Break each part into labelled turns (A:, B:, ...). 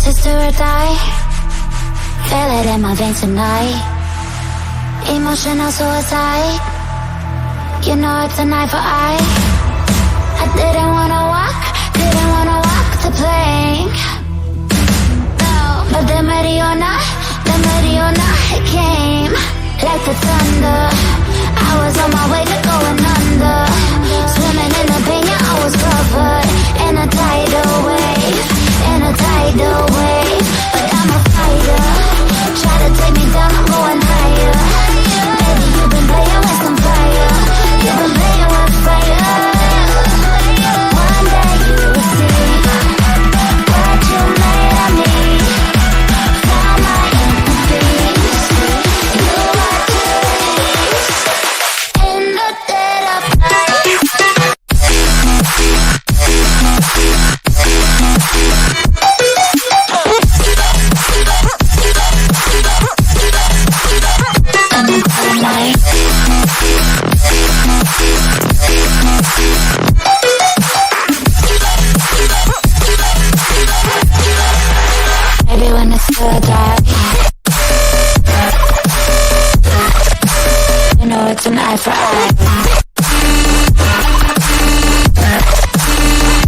A: choices do or die. Feel it in my veins tonight. Emotional suicide. You know it's an eye for eye. I didn't wanna walk the plank. But the Mariona, it came like the thunder. I was on my way to going under. Swimming in the pain, yeah, I was covered in a tidal wave, in a tidal wave. But I'm a fighter. Try to take me down, I'm going higher. Baby, you've been playing with some fire. You've been playing with fire. One day you will see what you made of me. Found my empathies. You are too in the dead of night. In the dead of night. Maybe when it's still dark, you know it's an eye for eye.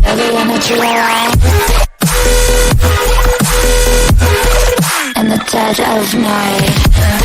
A: Maybe when it's real life, in the dead of night.